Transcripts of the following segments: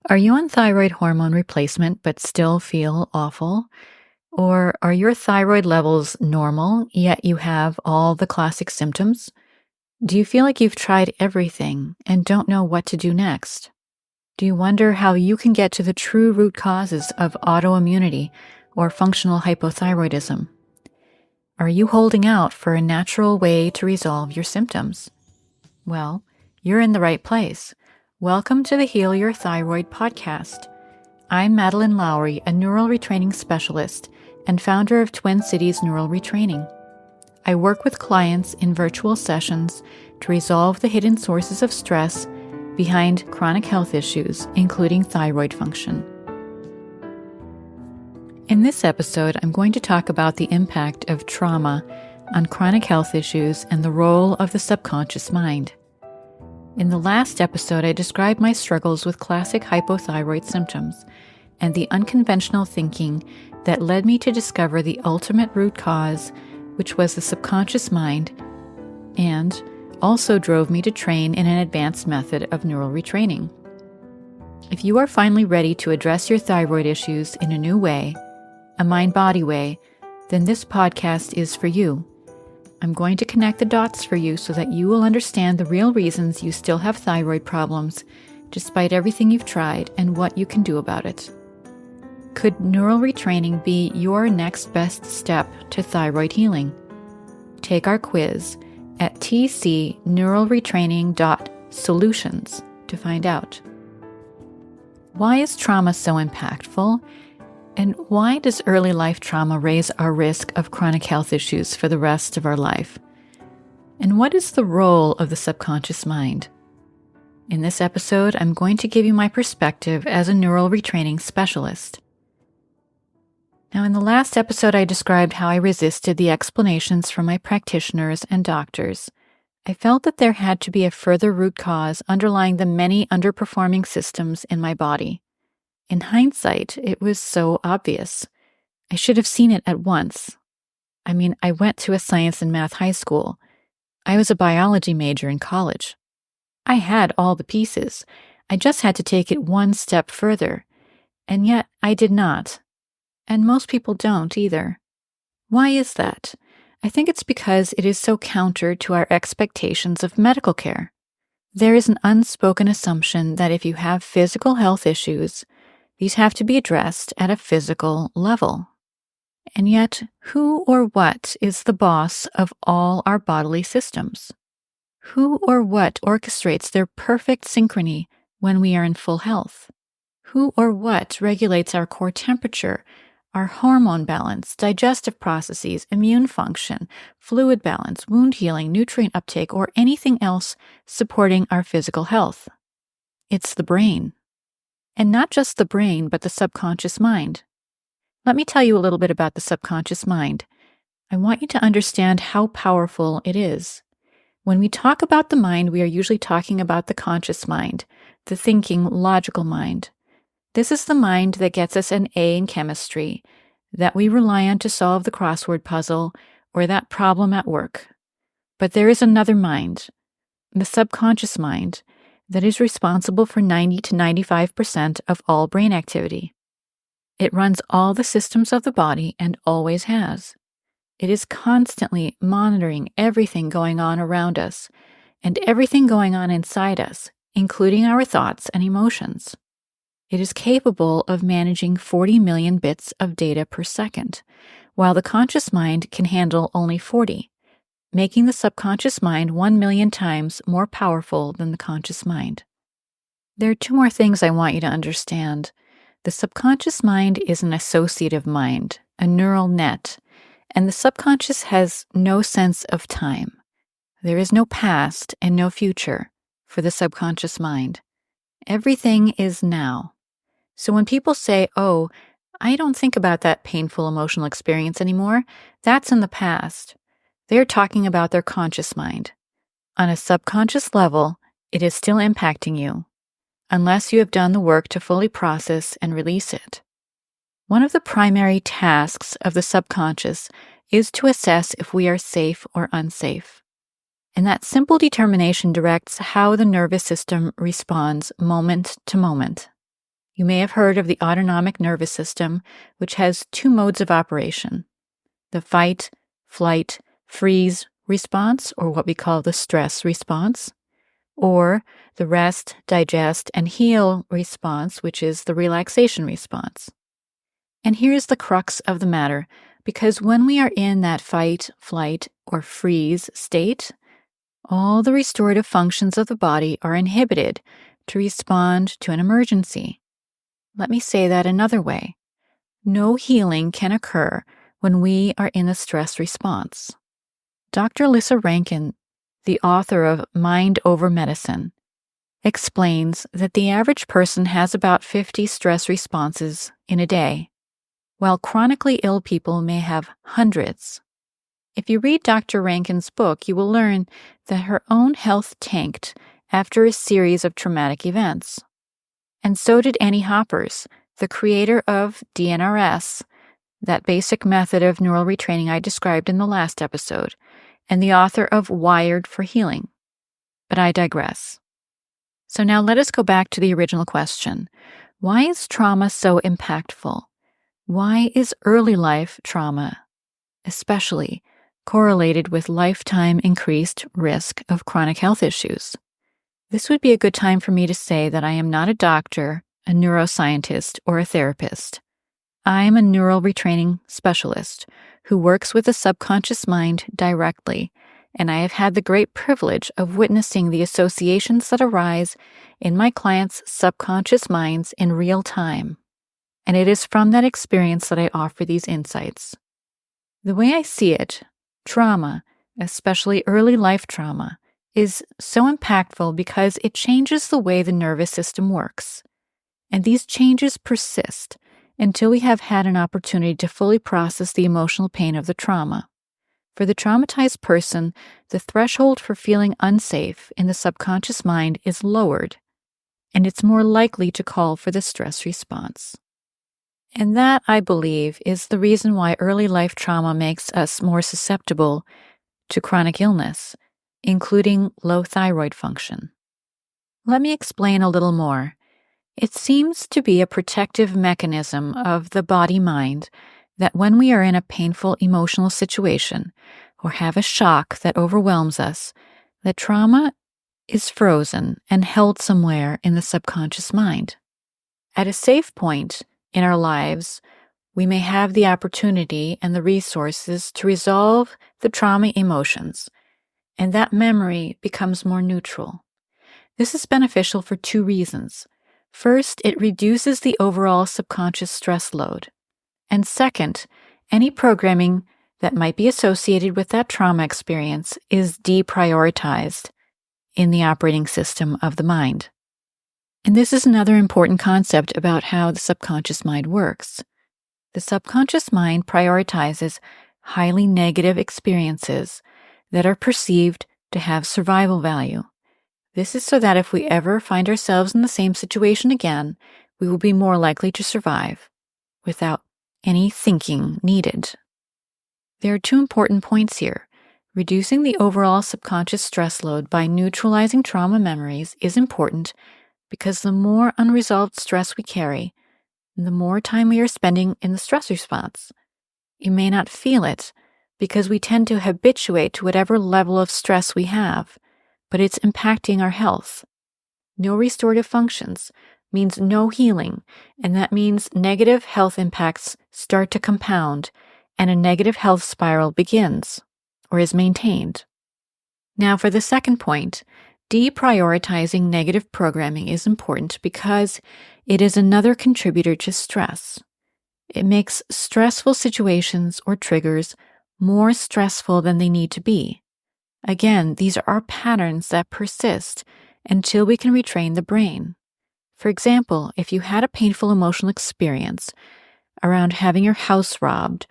Are you on thyroid hormone replacement but still feel awful? Or are your thyroid levels normal, yet you have all the classic symptoms? Do you feel like you've tried everything and don't know what to do next? Do you wonder how you can get to the true root causes of autoimmunity or functional hypothyroidism? Are you holding out for a natural way to resolve your symptoms? Well, you're in the right place. Welcome to the Heal Your Thyroid podcast. I'm Madeleine Lowry, a neural retraining specialist and founder of Twin Cities Neural Retraining. I work with clients in virtual sessions to resolve the hidden sources of stress behind chronic health issues, including thyroid function. In this episode, I'm going to talk about the impact of trauma on chronic health issues and the role of the subconscious mind. In the last episode, I described my struggles with classic hypothyroid symptoms and the unconventional thinking that led me to discover the ultimate root cause, which was the subconscious mind, and also drove me to train in an advanced method of neural retraining. If you are finally ready to address your thyroid issues in a new way, a mind-body way, then this podcast is for you. I'm going to connect the dots for you so that you will understand the real reasons you still have thyroid problems, despite everything you've tried and what you can do about it. Could neural retraining be your next best step to thyroid healing? Take our quiz at tcneuralretraining.solutions to find out. Why is trauma so impactful? And why does early life trauma raise our risk of chronic health issues for the rest of our life? And what is the role of the subconscious mind? In this episode, I'm going to give you my perspective as a neural retraining specialist. Now, in the last episode, I described how I resisted the explanations from my practitioners and doctors. I felt that there had to be a further root cause underlying the many underperforming systems in my body. In hindsight, it was so obvious. I should have seen it at once. I went to a science and math high school. I was a biology major in college. I had all the pieces. I just had to take it one step further. And yet, I did not. And most people don't either. Why is that? I think it's because it is so counter to our expectations of medical care. There is an unspoken assumption that if you have physical health issues, these have to be addressed at a physical level. And yet, who or what is the boss of all our bodily systems? Who or what orchestrates their perfect synchrony when we are in full health? Who or what regulates our core temperature, our hormone balance, digestive processes, immune function, fluid balance, wound healing, nutrient uptake, or anything else supporting our physical health? It's the brain. And not just the brain, but the subconscious mind. Let me tell you a little bit about the subconscious mind. I want you to understand how powerful it is. When we talk about the mind, we are usually talking about the conscious mind, the thinking, logical mind. This is the mind that gets us an A in chemistry, that we rely on to solve the crossword puzzle or that problem at work. But there is another mind, the subconscious mind, that is responsible for 90 to 95% of all brain activity. It runs all the systems of the body and always has. It is constantly monitoring everything going on around us and everything going on inside us, including our thoughts and emotions. It is capable of managing 40 million bits of data per second, while the conscious mind can handle only 40. Making the subconscious mind 1 million times more powerful than the conscious mind. There are two more things I want you to understand. The subconscious mind is an associative mind, a neural net, and the subconscious has no sense of time. There is no past and no future for the subconscious mind. Everything is now. So when people say, "Oh, I don't think about that painful emotional experience anymore," that's in the past. They're talking about their conscious mind. On a subconscious level, it is still impacting you, unless you have done the work to fully process and release it. One of the primary tasks of the subconscious is to assess if we are safe or unsafe. And that simple determination directs how the nervous system responds moment to moment. You may have heard of the autonomic nervous system, which has two modes of operation: the fight, flight, freeze response, or what we call the stress response, or the rest, digest, and heal response, which is the relaxation response. And here's the crux of the matter, because when we are in that fight, flight, or freeze state, all the restorative functions of the body are inhibited to respond to an emergency. Let me say that another way. No healing can occur when we are in a stress response. Dr. Lissa Rankin, the author of Mind Over Medicine, explains that the average person has about 50 stress responses in a day, while chronically ill people may have hundreds. If you read Dr. Rankin's book, you will learn that her own health tanked after a series of traumatic events. And so did Annie Hopper's, the creator of DNRS, that basic method of neural retraining I described in the last episode, and the author of Wired for Healing. But I digress. So now let us go back to the original question. Why is trauma so impactful? Why is early life trauma, especially, correlated with lifetime increased risk of chronic health issues? This would be a good time for me to say that I am not a doctor, a neuroscientist, or a therapist. I am a neural retraining specialist who works with the subconscious mind directly, and I have had the great privilege of witnessing the associations that arise in my clients' subconscious minds in real time. And it is from that experience that I offer these insights. The way I see it, trauma, especially early life trauma, is so impactful because it changes the way the nervous system works. And these changes persist until we have had an opportunity to fully process the emotional pain of the trauma. For the traumatized person, the threshold for feeling unsafe in the subconscious mind is lowered, and it's more likely to call for the stress response. And that, I believe, is the reason why early life trauma makes us more susceptible to chronic illness, including low thyroid function. Let me explain a little more. It seems to be a protective mechanism of the body-mind that when we are in a painful emotional situation or have a shock that overwhelms us, the trauma is frozen and held somewhere in the subconscious mind. At a safe point in our lives, we may have the opportunity and the resources to resolve the trauma emotions, and that memory becomes more neutral. This is beneficial for two reasons. First, it reduces the overall subconscious stress load. And second, any programming that might be associated with that trauma experience is deprioritized in the operating system of the mind. And this is another important concept about how the subconscious mind works. The subconscious mind prioritizes highly negative experiences that are perceived to have survival value. This is so that if we ever find ourselves in the same situation again, we will be more likely to survive without any thinking needed. There are two important points here. Reducing the overall subconscious stress load by neutralizing trauma memories is important because the more unresolved stress we carry, the more time we are spending in the stress response. You may not feel it because we tend to habituate to whatever level of stress we have, but it's impacting our health. No restorative functions means no healing, and that means negative health impacts start to compound, and a negative health spiral begins, or is maintained. Now, for the second point, deprioritizing negative programming is important because it is another contributor to stress. It makes stressful situations or triggers more stressful than they need to be. Again, these are patterns that persist until we can retrain the brain. For example, if you had a painful emotional experience around having your house robbed,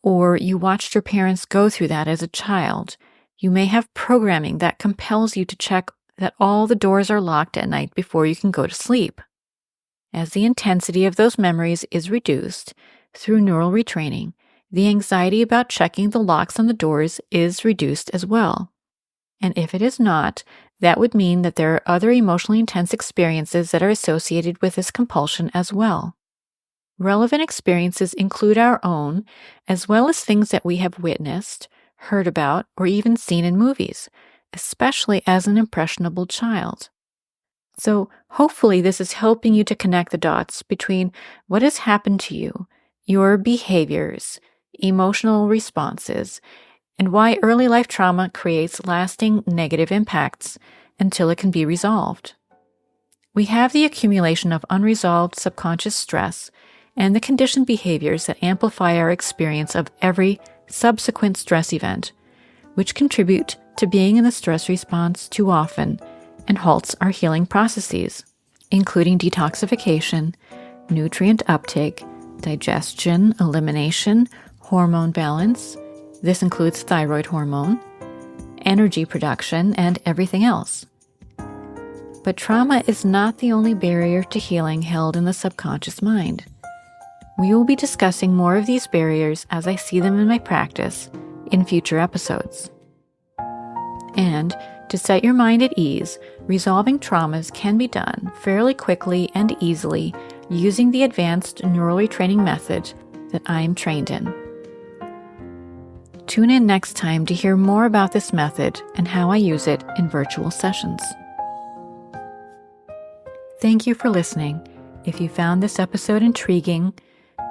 or you watched your parents go through that as a child, you may have programming that compels you to check that all the doors are locked at night before you can go to sleep. As the intensity of those memories is reduced through neural retraining, the anxiety about checking the locks on the doors is reduced as well. And if it is not, that would mean that there are other emotionally intense experiences that are associated with this compulsion as well. Relevant experiences include our own, as well as things that we have witnessed, heard about, or even seen in movies, especially as an impressionable child. So hopefully this is helping you to connect the dots between what has happened to you, your behaviors, emotional responses, and why early life trauma creates lasting negative impacts until it can be resolved. We have the accumulation of unresolved subconscious stress and the conditioned behaviors that amplify our experience of every subsequent stress event, which contribute to being in the stress response too often and halts our healing processes, including detoxification, nutrient uptake, digestion, elimination, hormone balance. This includes thyroid hormone, energy production, and everything else. But trauma is not the only barrier to healing held in the subconscious mind. We will be discussing more of these barriers as I see them in my practice in future episodes. And to set your mind at ease, resolving traumas can be done fairly quickly and easily using the advanced neural retraining method that I am trained in. Tune in next time to hear more about this method and how I use it in virtual sessions. Thank you for listening. If you found this episode intriguing,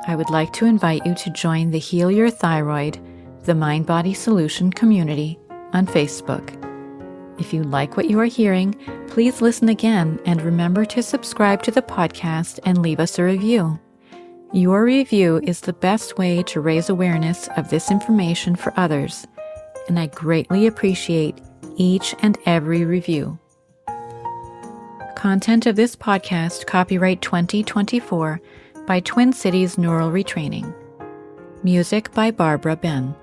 I would like to invite you to join the Heal Your Thyroid, the Mind-Body Solution community on Facebook. If you like what you are hearing, please listen again and remember to subscribe to the podcast and leave us a review. Your review is the best way to raise awareness of this information for others, and I greatly appreciate each and every review. Content of this podcast copyright 2024 by Twin Cities Neural Retraining. Music by Barbara Ben.